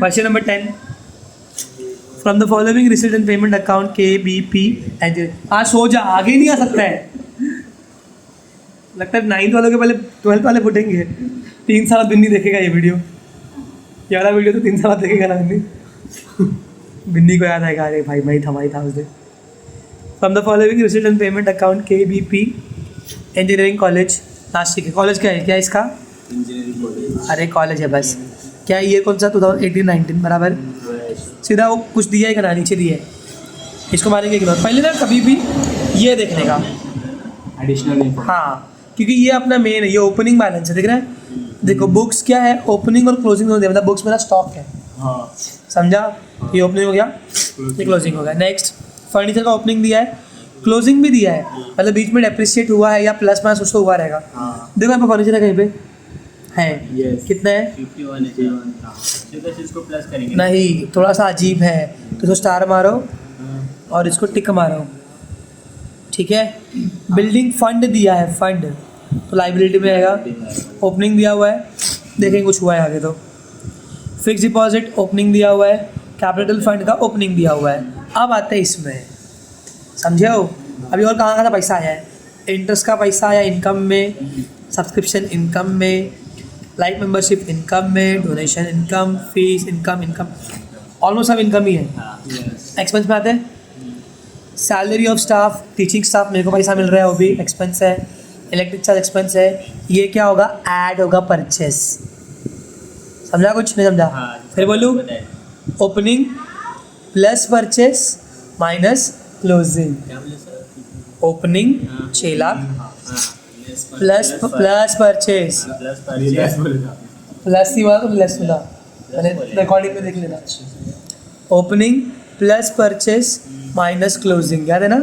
Question number 10 from the following receipt and payment account KBP and आज सो जा, आगे नहीं आ सकता है। लगता है 9th वालों के पहले 12th वाले फुटेंगे। 3 साल बिन्नी देखेगा ये वीडियो, ये वाला वीडियो तो 3 साल देखेगा ना बिन्नी। बिन्नी को याद आएगा, अरे भाई मैं था उस दिन। From the following receipt and payment account KBP engineering college Nashik है। कॉलेज क्या है, क्या है इसका? Engineering college. अरे कॉलेज है बस। क्या ईयर कौन सा? 2018-19 बराबर। सीधा वो कुछ दिया है क्या, नीचे दिया है, इसको मारेंगे इग्नोर। पहले ना कभी भी ये देखने का एडिशनल। हाँ, क्योंकि ये अपना मेन है, ये ओपनिंग बैलेंस है, देख रहे हैं। देखो बुक्स क्या है, ओपनिंग और क्लोजिंग दोनों दिया, मतलब बुक्स मेरा स्टॉक है। हाँ समझा? ये ओपनिंग हो गया, ये क्लोजिंग हो गया। नेक्स्ट फर्नीचर का ओपनिंग दिया है, क्लोजिंग भी दिया है, मतलब बीच में डेप्रिशिएट हुआ है या प्लस माइनस कुछ तो हुआ रहेगा। देखो यहाँ पे फर्नीचर है, कहीं पे है कितना है? 51 है। इसको प्लस करेंगे नहीं, थोड़ा सा अजीब है, तो इसको स्टार मारो और इसको टिक मारो, ठीक है। बिल्डिंग फंड दिया है, फंड तो लाइबिलिटी में आएगा। ओपनिंग दिया हुआ है, देखेंगे कुछ हुआ है आगे तो। फिक्स डिपॉजिट ओपनिंग दिया हुआ है, कैपिटल फंड का ओपनिंग दिया हुआ है। अब आते हैं इसमें, समझे हो? अभी और कहाँ का पैसा आया है? इंटरेस्ट का पैसा आया इनकम में, सब्सक्रिप्शन इनकम में, लाइफ मेंबरशिप इनकम में, donation income, fees income, almost सब इनकम ही है। एक्सपेंस में आते हैं, salary of staff, teaching staff, मेरे को पैसा मिल रहा है, वो भी एक्सपेंस है। इलेक्ट्रिक चार्ज एक्सपेंस है। ये क्या होगा? ऐड होगा परचेस। समझा कुछ नहीं समझा? फिर बोलूँ, opening plus purchase minus closing. Opening 6 lakh plus purchase, plus ही हुआ तो लेस सुना, मैंने रिकॉर्डिंग में देख लेना। Opening plus purchase minus closing, याद है ना?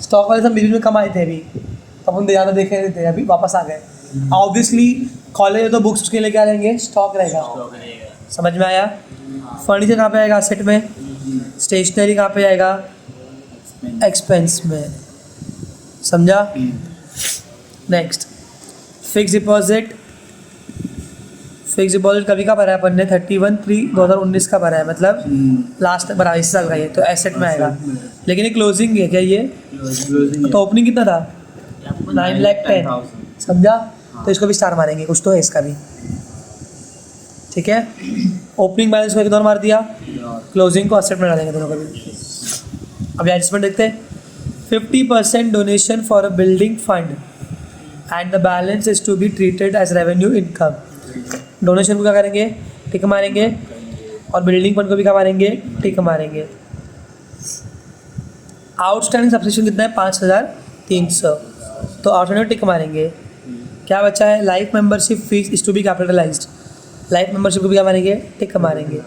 स्टॉक वाले सब बीच में कम आए थे अभी, अपन ज़्यादा देखे नहीं थे, अभी वापस आ गए। ऑब्वियसली कॉलेज में तो बुक्स उसके लेके आ जाएंगे, स्टॉक रहेगा। समझ में आया? फर्नीचर कहाँ पे आएगा? असेट में। स्टेशनरी कहाँ पे आएगा? एक्सपेंस में। समझा? Next fix deposit. Fix deposit कभी का भरा है अपन ने? 31/3/2019 का भरा है, मतलब लास्ट भरा है, इस साल का। ये तो एसेट में आएगा, लेकिन ये क्लोजिंग है क्या? ये तो ओपनिंग कितना था? 9,10,000। समझा? तो इसको भी स्टार मारेंगे, कुछ तो है इसका भी, ठीक है। ओपनिंग बैलेंस को इग्नोर मार दिया, क्लोजिंग को एसेट में डालेंगे दोनों का भी। अभी एडजस्टमेंट देखते हैं। 50% donation for a building fund and the balance is to be treated as revenue income. Donation को क्या करेंगे? टिक मारेंगे, और बिल्डिंग फंड को भी क्या मारेंगे? टिक मारेंगे। आउटस्टैंडिंग सब्सक्रिप्शन कितना है? 5,300, तो आउटस्टैंडिंग टिक मारेंगे। क्या बचा है? Life membership fees is to be capitalised, life membership को भी क्या मारेंगे? टिक मारेंगे।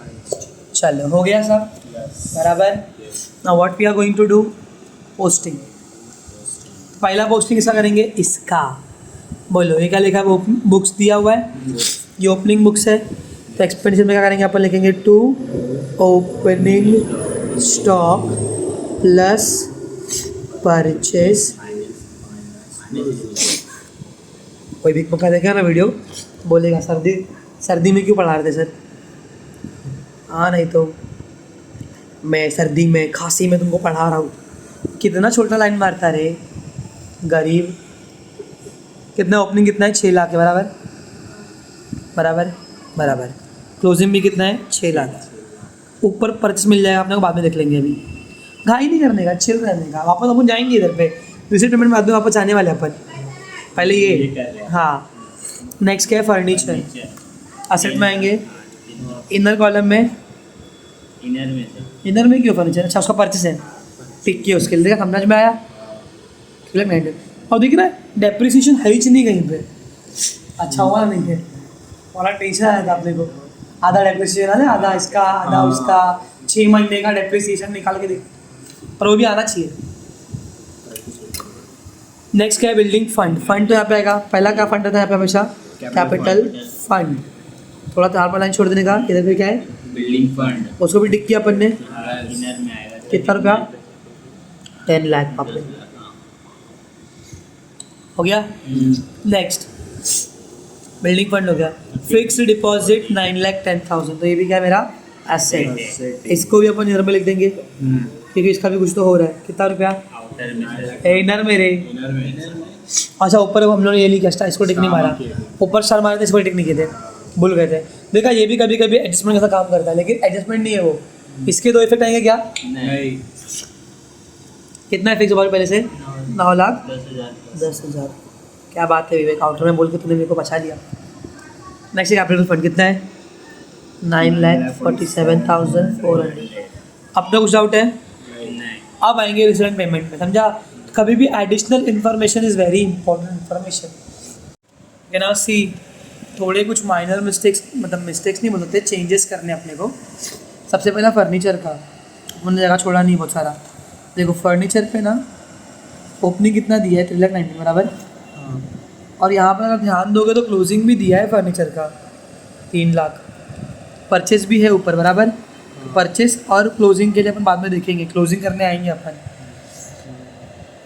चलो हो गया सब बराबर। Now what we are going to do? Posting. पहला पोस्टिंग इसका करेंगे, इसका बोलो, ये क्या लिखा है? बुक्स दिया हुआ है, ये ओपनिंग बुक्स है, तो एक्सपेंडिचर में क्या करेंगे? अपन लिखेंगे to opening stock plus purchase. कोई भी मौका देखेगा ना वीडियो, बोलेगा सर्दी में क्यों पढ़ा रहे थे सर? हाँ, नहीं तो मैं सर्दी में खांसी में तुमको पढ़ा रहा हूँ। कितना छोटा लाइन मारता रे गरीब। कितना ओपनिंग कितना है? 6 लाख के बराबर बराबर बराबर। क्लोजिंग भी कितना है? 6 लाख। ऊपर परचेस मिल जाएगा अपने को, बाद में देख लेंगे, अभी घाई नहीं करने का, चिल रहने का। वापस अपन जाएंगे इधर पे, रिसीट पेमेंट बाद में वापस आने वाले अपन। पहले ये हाँ। नेक्स्ट क्या है? फर्नीचर। असेट में आएंगे, इनर कॉलम में, इनर में क्यों फर्नीचर? अच्छा, उसका परचेस है, टिक किया उसके लिए। देखा, समझ में आया? और देख रहा है डेप्रिसिएशन है ही नहीं कहीं पे। अच्छा हुआ नहीं है, बड़ा टेंशन आया था अपने को। आधा डेप्रिसिएशन है, आधा इसका, आधा उसका। 6 महीने का डेप्रिसिएशन निकाल के देख, पर वो भी आना चाहिए। नेक्स्ट क्या है? Building fund. फंड तो यहाँ पे आएगा, पहला क्या फंड था यहाँ पे हमेशा? Capital fund. थोड़ा 4 लाइन छोड़ देने का। इधर पे क्या है? Building fund. उसको भी टिक किया अपन ने। इनर में आएगा कितना रुपया? 10 लाख पापे। हो गया। नेक्स्ट बिल्डिंग फंड हो गया। फिक्स्ड डिपॉजिट 9,10,000, तो ये भी क्या है मेरा एसेट। इसको भी अपन इधर में लिख देंगे क्योंकि इसका भी कुछ तो हो रहा है। कितना रुपया? आउटर में इनर में रे। इनर में अच्छा ऊपर हम लोगों ने ये नहीं किया, इसको टिक नहीं मारा, ऊपर स्टार मारे थे, इसको टिक नहीं किए थे, भूल गए थे। देखा ये भी कभी कभी एडजस्टमेंट जैसा काम करता है, लेकिन एडजस्टमेंट नहीं है वो। इसके दो इफेक्ट आएंगे क्या? नहीं कितना इफेक्ट हमारे पहले से? 9 लाख 10,000 10,000। क्या बात है विवेक, आउटर में बोल के तूने मेरे को बचा लिया। नेक्स्ट कैपिटल फंड कितना है? 9,47,400। अब तो कुछ डाउट है? नहीं अब आएंगे रिसीवेंट पेमेंट में, समझा? कभी भी additional information is very important information. Can now see थोड़े कुछ माइनर मिस्टेक्स, मतलब मिस्टेक्स नहीं बोलते, चेंजेस करने अपने को। सबसे पहला फर्नीचर का, उन्होंने जगह छोड़ा नहीं बहुत सारा। देखो फर्नीचर पे ना ओपनिंग कितना दिया है? 3,90,000 बराबर। और यहाँ पर अगर ध्यान दोगे तो क्लोजिंग भी दिया है फर्नीचर का 3 लाख। परचेस भी है ऊपर बराबर। परचेस और क्लोजिंग के लिए अपन बाद में देखेंगे, क्लोजिंग करने आएंगे अपन।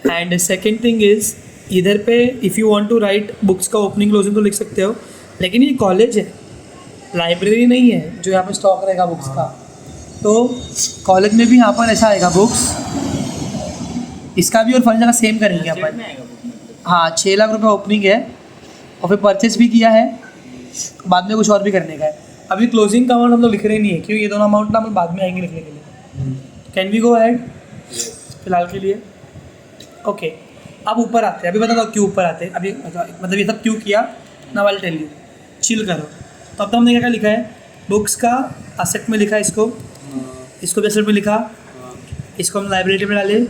एंड सेकेंड थिंग इज़ इधर पे if you want to write books का ओपनिंग क्लोजिंग तो लिख सकते हो, लेकिन ये कॉलेज है, लाइब्रेरी नहीं है जो यहाँ पे स्टॉक रहेगा बुक्स का। तो कॉलेज में भी यहाँ पर ऐसा आएगा बुक्स, इसका भी और फर्नीचर का सेम करेंगे अपन। में आएगा बुक में हाँ 6 लाख रुपये ओपनिंग है और फिर परचेस भी किया है, बाद में कुछ और भी करने का है। अभी क्लोजिंग का अमाउंट हम लोग लिख रहे नहीं है क्योंकि ये दोनों अमाउंट ना हम बाद में आएंगे लिखने के लिए। कैन वी गो अहेड फिलहाल के लिए? ओके अब ऊपर आते हैं। अभी बता दो क्यों ऊपर आते हैं अभी, मतलब ये सब क्यों किया ना, वाले टेल यू, चिल करो। तो अब तो हमने क्या क्या लिखा है? बुक्स का असेट में लिखा है, इसको भी असेट में लिखा, इसको हम लाइब्रेरी में डाले,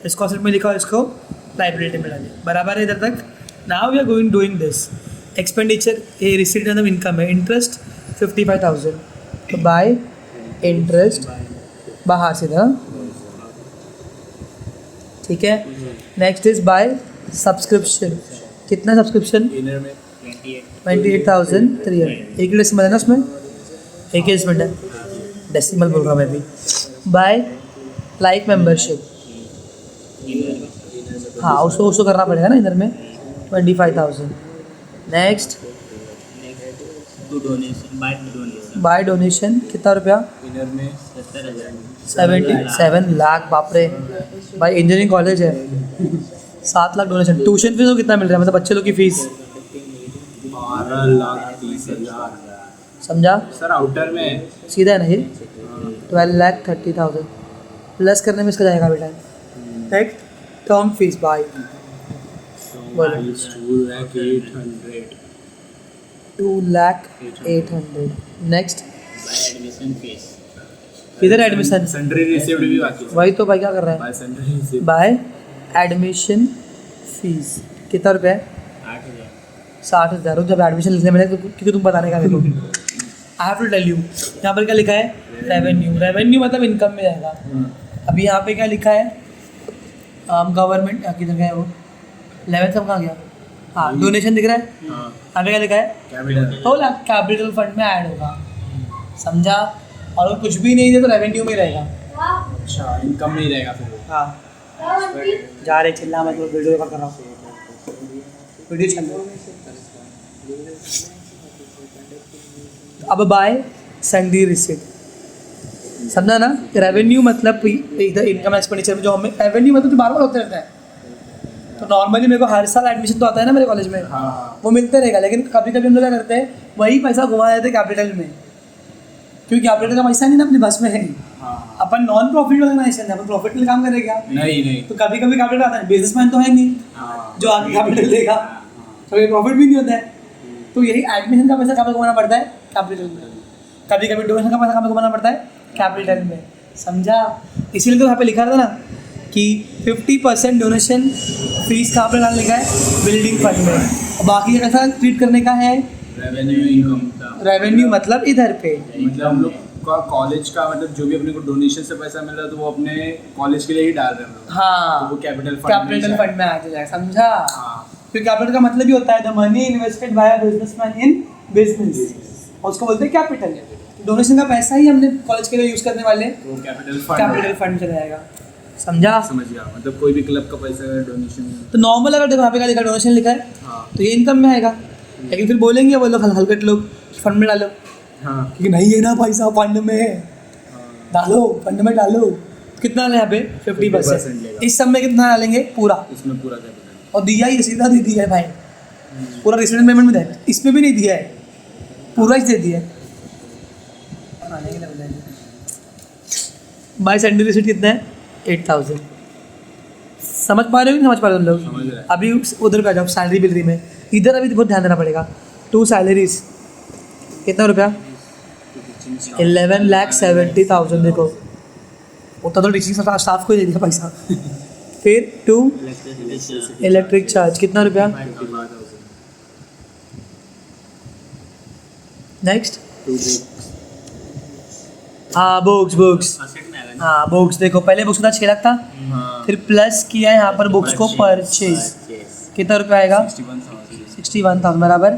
इसको असेट में लिखा और इसको लाइब्रेरी में डाले, बराबर है इधर तक। Now we are going doing this expenditure. ये रिसीट मतलब इनकम है। इंटरेस्ट 55,000, तो बाय इंटरेस्ट बाहर से था, ठीक है। Next is by subscription. कितना सब्सक्रिप्शन? इनर में 28,300। एक ही डेसिमल है ना उसमें, एक ही डेसिमल है, डेसिमल बोल रहा हूँ मैं भी। बाय लाइक मेंबरशिप, हाँ उसको करना पड़ेगा ना इधर में, 25,000। Next to donation, by donation कितना रुपया? इनर में 70,000 77 लाख, बाप रे। भाई इंजीनियरिंग कॉलेज है, 7 लाख डोनेशन। ट्यूशन फीस तो कितना मिल रहा है, मतलब बच्चे लोग की फीस? 12,30,000 समझा? सर आउटर में सीधा है ना ये? 12,30,000 प्लस करने में इसका जाएगा बेटा। नेक्स्ट टर्म फीस बाय, बोलो 2,08,000 2,08,000। नेक्स्ट एडमिशन फीस, किधर एडमिशन? सन्ड्री रिसीव्ड भी बाकी है। वही तो भाई क्या कर रहा है? Bye sundry received by admission fees कितना रुपया है? 8,000 60,000। जब एडमिशन लिखने में क्योंकि तुम बताने का मेरे को, I have to tell you. यहाँ पर क्या लिखा है? रेवेन्यू। रेवेन्यू मतलब इनकम में जाएगा। अभी यहाँ पे क्या लिखा है? गवर्नमेंट किधर गया है वो? 11 सब कहाँ गया? हाँ डोनेशन दिख रहा है। यहाँ पे क्या लिखा है? कैपिटल। तो कैपिटल फंड में ऐड होगा, समझा? और अगर कुछ भी नहीं दे तो रेवेन्यू में रहेगा। अच्छा इनकम नहीं रहेगा फिर वो। हाँ जा रहे चिल्ला, मैं तो वीडियो कर रहा हूँ, वीडियो चल रहा है। अब बाय सन्ड्री रिसीट, समझा ना? रेवेन्यू मतलब इधर इनकम एक्सपेंडिचर में जो हमें रेवेन्यू मतलब जो बार बार होते रहता है। तो नॉर्मली मेरे को हर साल एडमिशन तो आता है ना मेरे कॉलेज में, वो मिलते रहेगा, लेकिन कभी कभी हम लोग क्या करते हैं वही पैसा घुमा देते कैपिटल में, क्योंकि कैपिटल का पैसा नहीं ना अपनी बस में है। अपन नॉन प्रॉफिट ऑर्गेनाइजेशन है, अपन प्रॉफिट के लिए काम करेगा नहीं तो कभी कभी कैपिटल आता है। बिजनेसमैन तो है नहीं जो आगे कैपिटल देगा, कभी प्रॉफिट भी नहीं होता है। तो यही एडमिशन का पैसा कहाँ पे घुमाना पड़ता है? कैपिटल में। कभी कभी डोनेशन का पैसा कहाँ पे घुमाना पड़ता है? कैपिटल में, समझा? इसीलिए तो यहाँ पे लिखा था ना कि 50% डोनेशन फीस कहाँ पे डालने का है? बिल्डिंग फंड में। और बाकी का कैसा ट्रीट करने का है? रेवेन्यू इनकम का। रेवेन्यू मतलब इधर पे, मतलब हम लोग का कॉलेज का मतलब जो भी अपने को डोनेशन से पैसा मिल रहा है तो वो अपने कॉलेज के लिए ही डाल रहे हैं हम लोग। हाँ तो वो कैपिटल फंड में आ जाएगा, समझा? हाँ क्योंकि कैपिटल का मतलब ही होता है the money invested bye a businessman in business, और उसको बोलते हैं कैपिटल। डोनेशन का पैसा ही हमने कॉलेज के लिए यूज करने वाले, तो वो कैपिटल फंड चला जाएगा, समझा? समझ गया। मतलब कोई भी क्लब का पैसा डोनेशन। तो नॉर्मल अगर देखो यहाँ पे क्या लिखा है? डोनेशन लिखा है, हाँ तो ये इनकम में आएगा। लेकिन फिर बोलेंगे वो लोग हलकट लोग फंड में डालो, हाँ क्योंकि नहीं है ना पैसा फंड में है, डालो फंड में डालो। कितना डालें यहाँ पे 50%। लेगा। इस सब में कितना डालेंगे पूरा, इसमें पूरा कैपिटल। और दिया ही सीधा दे दिया है भाई, पूरा रिसीडेंट पेमेंट में दे, इसमें भी नहीं दिया है, पूरा ही दे दिया है। बाई सैंडल रिसीट कितना है 8000। समझ पा रहे हो कि नहीं समझ पा रहे हो तुम समझ लोग? रहे हैं। अभी उधर का जब सैलरी बिल रही में, इधर अभी बहुत ध्यान देना पड़ेगा। 2 सैलरीज कितना रुपया 11,70,000। देखो उतना तो टीचिंग स्टाफ को ही दे दिया पैसा। फिर 2 इलेक्ट्रिक चार्ज कितना रुपया, नेक्स्ट हाँ बुक्स हाँ बुक्स। देखो पहले बुक्स का 6 लाख था, हाँ फिर प्लस किया है यहाँ पर बुक्स को परचेज, कितना रुपया आएगा 61,000 बराबर।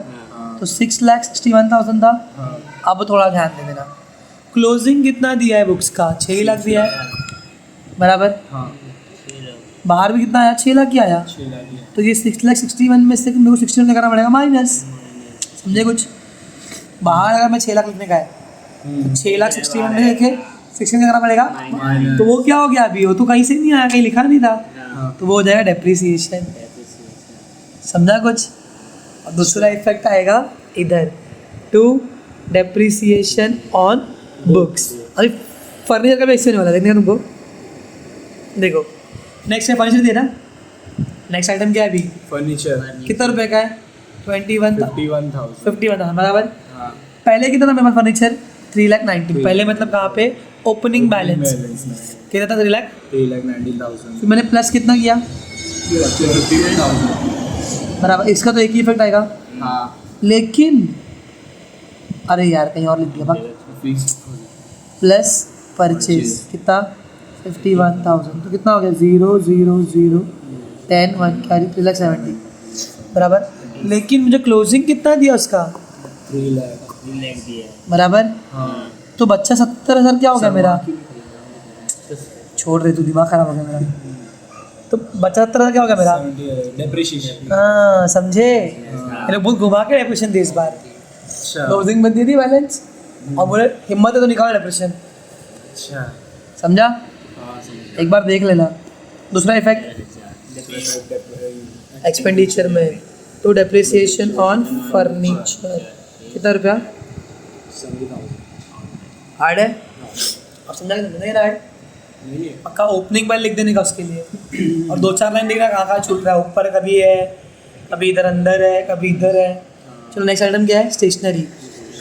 तो 6,61,000 था। हाँ अब थोड़ा ध्यान दे देना, क्लोजिंग कितना दिया है बुक्स का 6 लाख दिया है बराबर। हाँ बाहर भी कितना आया 6 लाख ही आया, 6 लाख ही है। तो ये 6,61 में से मेरे को 61 करना पड़ेगा माइनस, समझे कुछ? बाहर अगर मैं 6 लाख लिखने का है, 6,61 में लिखे 61 करना पड़ेगा, तो वो क्या हो गया अभी, वो तो कहीं से नहीं आया, कहीं लिखा नहीं था, हाँ तो वो हो जाएगा डेप्रिसिएशन। समझा कुछ? और दूसरा इफेक्ट आएगा इधर 2 डेप्रिसिएशन ऑन बुक्स। अभी फर्नीचर का भी ऐसे होने वाला है, देखने का तुमको। देखो नेक्स्ट है फर्नीचर दिया ना, नेक्स्ट आइटम क्या है अभी, फर्नीचर कितना रुपए का है 51,000 51,000 बराबर। हाँ पहले कितना था मेरे पास फर्नीचर 3,90,000, पहले मतलब कहाँ पे ओपनिंग बैलेंस कितना था 3,00,000, 3,90,000 फिर मैंने प्लस कितना किया 51,000 बराबर। इसका तो एक ही इफेक्ट आएगा, हाँ लेकिन अरे यार कहीं और लिख दिया बात, फिक्स प्लस परचेज कितना 51,000, तो कितना हो गया 0 0 0 10 1 कैरी 3,70,000 बराबर। लेकिन मुझे क्लोजिंग कितना दिया उसका 3 लाख बराबर, हाँ तो बच्चा 70,000 क्या हो गया मेरा, छोड़ रहे तू दिमाग खराब हो गया मेरा, तो बच्चा 70,000 क्या हो गया मेरा, डेप्रिसिएशन। हाँ समझे? मैंने बहुत घुमा के डेप्रेशन दी इस बार, अच्छा क्लोजिंग बन दी थी बैलेंस और बोले हिम्मत है तो निकाल डेप्रेशन, अच्छा समझा? हाँ समझ एक बार देख लेना। दूसरा इफेक्ट एक्सपेंडिचर में, तो डेप्रिसिएशन ऑन फर्नीचर कितना रुपया 70,000 हार्ड है, और समझा नहीं हार्ड, नहीं है पक्का ओपनिंग बैल लिख देने का उसके लिए, और 2-4 लाइन लिखना कहाँ कहाँ छूट रहा है, ऊपर कभी है, कभी इधर अंदर है, कभी इधर है। चलो नेक्स्ट आइटम क्या है, स्टेशनरी।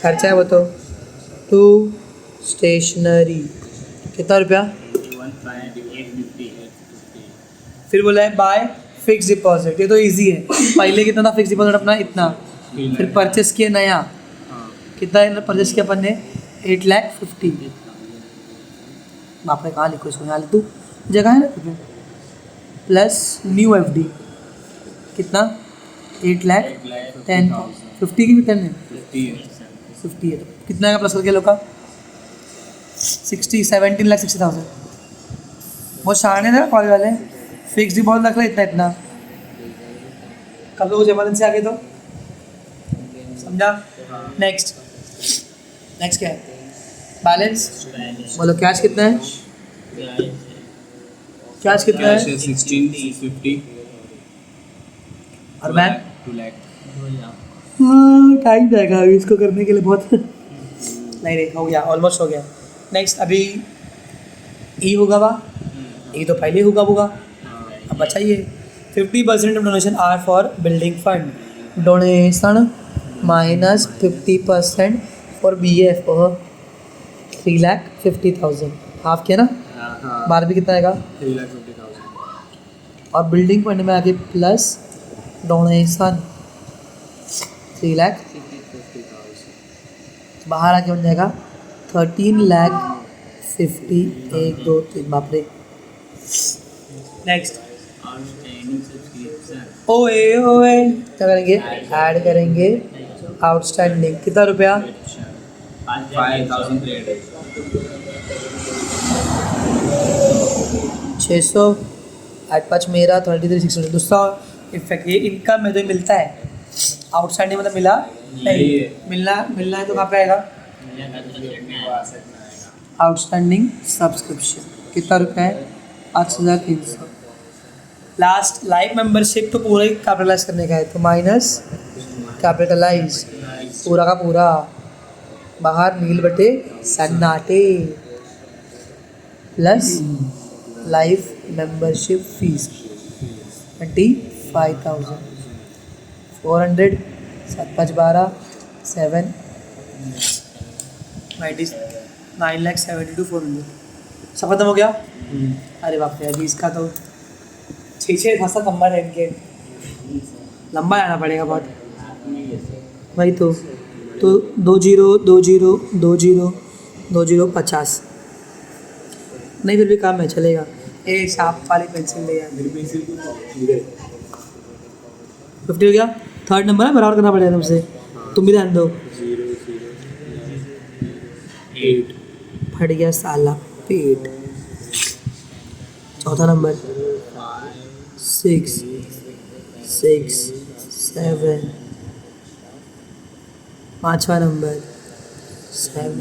खर्चा है वो तो 2 स्टेशनरी कितना रुपया, फिर बोला है बाय फिक्स डिपॉजिट, ये तो इजी है। पहले कितना था फिक्स डिपॉजिट अपना इतना, फिर परचेस किया नया, कितना परचेस किया अपन ने 8,50,000। बाप रे कहाँ लिखो इसको, यहाँ लिख तू जगह है ना, प्लस न्यू FD कितना 8,10,000 50 की भी 10 है 50 है, तो कितना का प्लस करके लोग का 17,60,000। बहुत शाने थे कॉलेज वाले, फिक्स डिपॉजिट रख रहे इतना कब लोग इमरजेंसी आ गई तो, समझा? नेक्स्ट क्या है, बैलेंस बोलो। कैश कितना है, कैश कितना है 16,50 और बैंक 2 लाख टाइम जाएगा अभी इसको करने के लिए बहुत। नहीं हो गया, ऑलमोस्ट हो गया। नेक्स्ट अभी ई होगा वा, ई तो पहले होगा अब बचाइए 50% of donation are for building fund, donation minus 50% for BF और 3,50,000 हाफ किया ना, बार भी कितना आएगा 3,50,000 और बिल्डिंग फंड में आगे प्लस डोनेशन 3,50,000 बाहर आके बन जाएगा 13,50,000 1 2 3 बाप रे। नेक्स्ट ओए क्या करेंगे, ऐड करेंगे आउटस्टैंडिंग कितना रुपया 5,300 600 8 5 मेरा 33,600। दूसरा इफेक्ट ये इनकम में जो मिलता है आउटस्टैंडिंग मतलब मिला नहीं, मिलना है तो कहाँ पे आएगा? आउटस्टैंडिंग सब्सक्रिप्शन कितना रुपया है? 5300। लास्ट लाइफ मेंबरशिप तो पूरा ही कैपिटलाइज करने का है, तो माइनस कैपिटलाइज पूरा का पूरा, बाहर नील बटे सन्नाटे, प्लस लाइफ मेंबरशिप फीस 25,000, 400, 7 5 12, 7 9,72,400। सब खत्म हो गया? अरे बाप रे, अभी इसका तो 6 खासा नंबर है इनके, लंबा आना पड़ेगा बहुत। वही तो 20 50। नहीं फिर भी काम है, चलेगा। ए शार्प वाली पेंसिल ले यार। 50 हो गया। थर्ड नंबर है, बराबर करना पड़ेगा तुमसे, तुम भी ध्यान दो। 8 फट गया साला पेट। चौथा नंबर 6 6 7। पाँचवा नंबर 7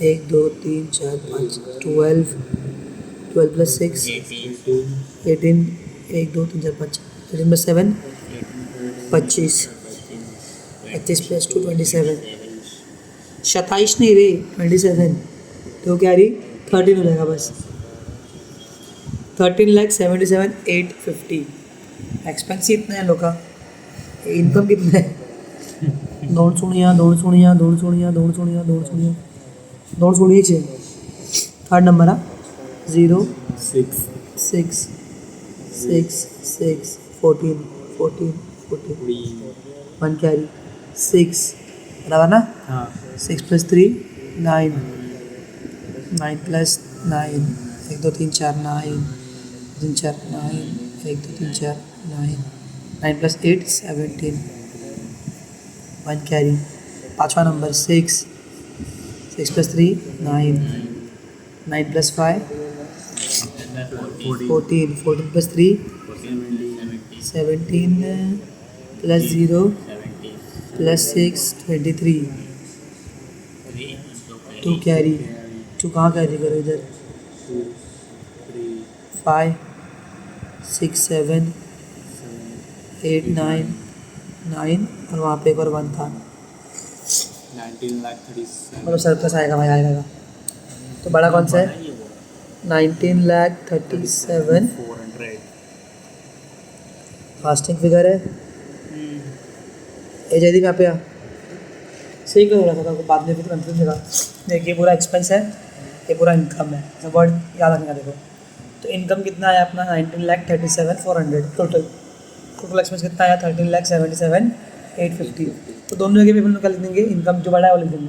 1 2 3 4 5 12 12 प्लस 6 18 1 2 3 4 5 13 प्लस 7 25 25 प्लस 2 27 27 नहीं रे 27, तो क्या रही 13 हो जाएगा बस। 13,77,850। एक्सपेंस इतना है लोग का, इनकम कितना है? दौड़ सुनिया चाहिए। थर्ड नंबर है 0 6 6 6 6 14 14 14 1 कैरी 6 बराबर ना? हाँ 6 प्लस 3 9 9 प्लस 9 1 2 3 4 9 3 4 9 1 2 3 4 9 9 प्लस 8 17 1 कैरी। पाँचवा number 6 6 plus 3 9 9 plus 5 14 14 plus 3 17 plus 0 plus 6 23 2 carry. 2 कहाँ कैरी करो इधर? 5 6 7 8 9 9 और वहाँ पे एक और 1 था, 19,37,000 मतलब सरप्लस आएगा भाई, आएगा। तो बड़ा कौन सा है? 19,37,400 फास्टिंग फिगर है। ये जल्दी कहाँ पे आ सही क्यों हो रहा था, बाद में फिर कंफ्यूज होगा। देखिए पूरा एक्सपेंस है, ये पूरा इनकम है, सब वर्ड याद रखना। देखो तो इनकम कितना आया अपना 19,37,400। टोटल एक्सपेंस कितना आया 13,77,850। तो दोनों जगह पेपर में क्या लिख देंगे? इनकम जो बड़ा है वो लिख देंगे।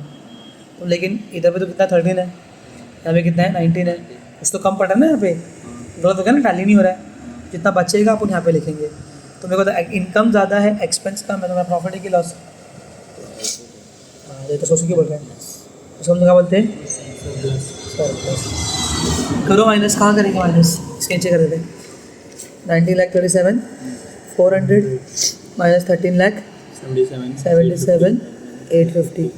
तो लेकिन इधर पे तो कितना 13 है, यहाँ पे कितना है 19 है, कुछ तो कम पड़ा ना यहाँ पे, गलत हो गया ना, टैली नहीं हो रहा है। जितना बचेगा अपन यहाँ पे लिखेंगे। तो मेरे को तो इनकम ज़्यादा है, एक्सपेंस कम है, तो मेरा प्रॉफिट है कि लॉस? हाँ ये तो सोच के बोल रहे हैं, उसको हम क्या बोलते हैं? सरप्लस। करो माइनस, कहाँ करेंगे माइनस? स्केच कर देते हैं। 19,37,400 माइनस 13,77,850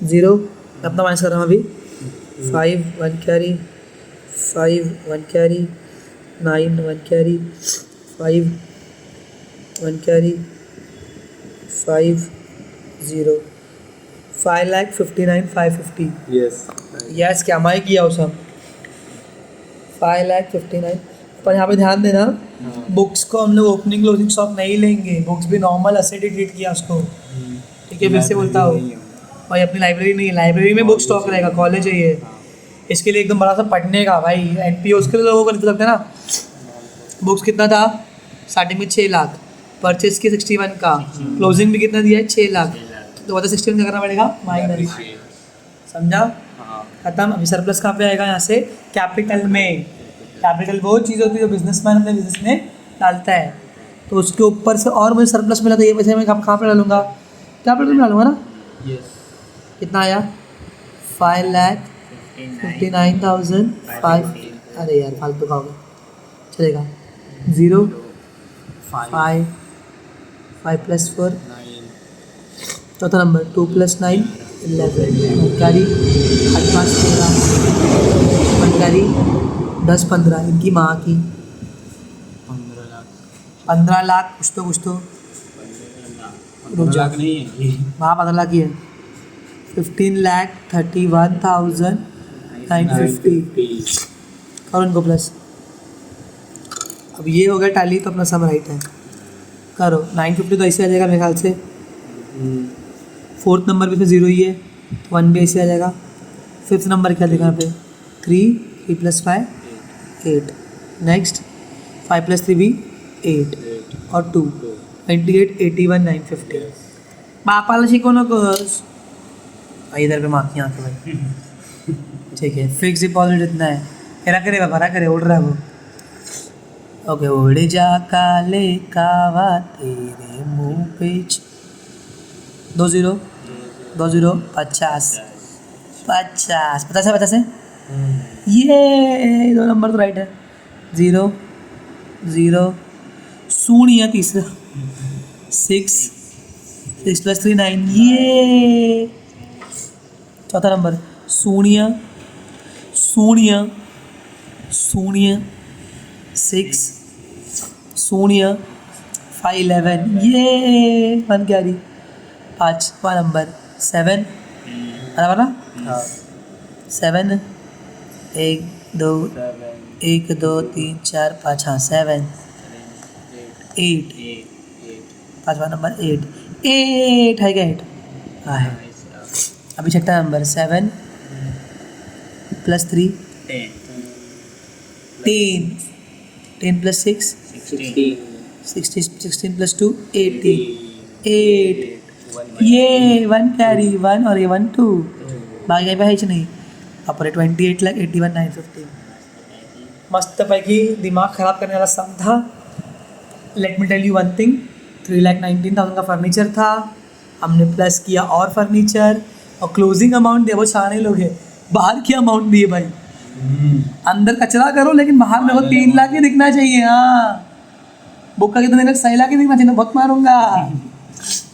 0 अपना माइनस कर रहा हूँ अभी। 5 1 carry 5 1 carry 9 1 carry 5 1 carry 5 0 5,59,550। Yes क्या माई किया वो सब 5,59,000। पर यहाँ पे ध्यान देना, बुक्स को हम लोग ओपनिंग क्लोजिंग स्टॉक नहीं लेंगे, बुक्स भी नॉर्मल एसेट ही ट्रीट किया उसको। ठीक है, फिर से बोलता हूँ भाई, अपनी लाइब्रेरी नहीं है, लाइब्रेरी में बुक स्टॉक रहेगा, कॉलेज है ये, इसके लिए एकदम बड़ा सा पढ़ने का भाई एनपीओ, उसके लिए लोगों को लगता है ना। बुक्स कितना था स्टार्टिंग में 6 लाख, परचेज की 61 का, क्लोजिंग भी कितना दिया है 6 लाख, तो वजह 61 करना पड़ेगा माइनस। समझा? खत्म। अभी सरप्लस कहाँ पे आएगा? यहाँ से कैपिटल में। कैपिटल वो चीज़ होती है जो बिजनेसमैन अपने बिजनेस में डालता है, तो उसके ऊपर से और मुझे सरप्लस मिला तो ये पैसे मैं कहाँ पे डालूंगा? कैपिटल में डालूंगा ना। कितना आया? 5,59,005। अरे यार फालतू का होगा, चलेगा। 0 5 5 + 4 चौथा नंबर 2 + 9 11 कैरी 8 5 13 कैरी 10 15 इनकी माँ की 15 लाख कुछ तो रुक जा नहीं है वहाँ 15 लाख ही है 15,31,950 और उनको प्लस अब ये हो गया टैली तो अपना सम राइट है करो 950 तो ऐसे आ जाएगा मेरे ख्याल से फोर्थ नंबर भी फिर 0 ही है 1 भी ऐसे आ जाएगा फिफ्थ नंबर क्या देखा यहाँ पे 3 + 5 8 नेक्स्ट 5 + 3 भी 8 और 2 28 81 950 बापाला शिकवू नकोस इधर पे मार्क यहाँ पे भाई ठीक है फिक्स डिपॉजिट इतना है हेरा करे बाबा हरा करे उड़ रहा है वो ओके उड़ जा काले कावा तेरे मुंह पे 2 0 2 0 50 है ये 2 नंबर तो राइट है 0 0 शून्य तीसरा 6 + 3 9 ये चौथा नंबर शून्य 6 0 5 11 ये 1 कैरी 5वां नंबर 7 बराबर ना 7 1 2 3 4 5 हाँ 7 8 5वां नंबर 8 है क्या 8 हाँ है अभी छठा नंबर 7 + 3 10 + 6 16 + 2 8 ये 1 कैरी 1 और ये 1 2 बाकी काही पाहायचे नाही अपने 28,81,950 मस्तपैकी दिमाग ख़राब करने वाला सम था let me tell you one thing 3,19,000 का फर्नीचर था हमने प्लस किया और फर्नीचर और क्लोजिंग अमाउंट दिया वो सारे लोग हैं बाहर की अमाउंट दिए भाई अंदर कचरा करो लेकिन बाहर मेरे को 3 लाख ही दिखना चाहिए हाँ बुक का कितना 6 लाख ही दिखना चाहिए बहुत मारूंगा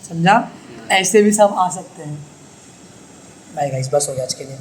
समझा ऐसे भी सब आ सकते हैं बाय गाइस बस हो गया आज के लिए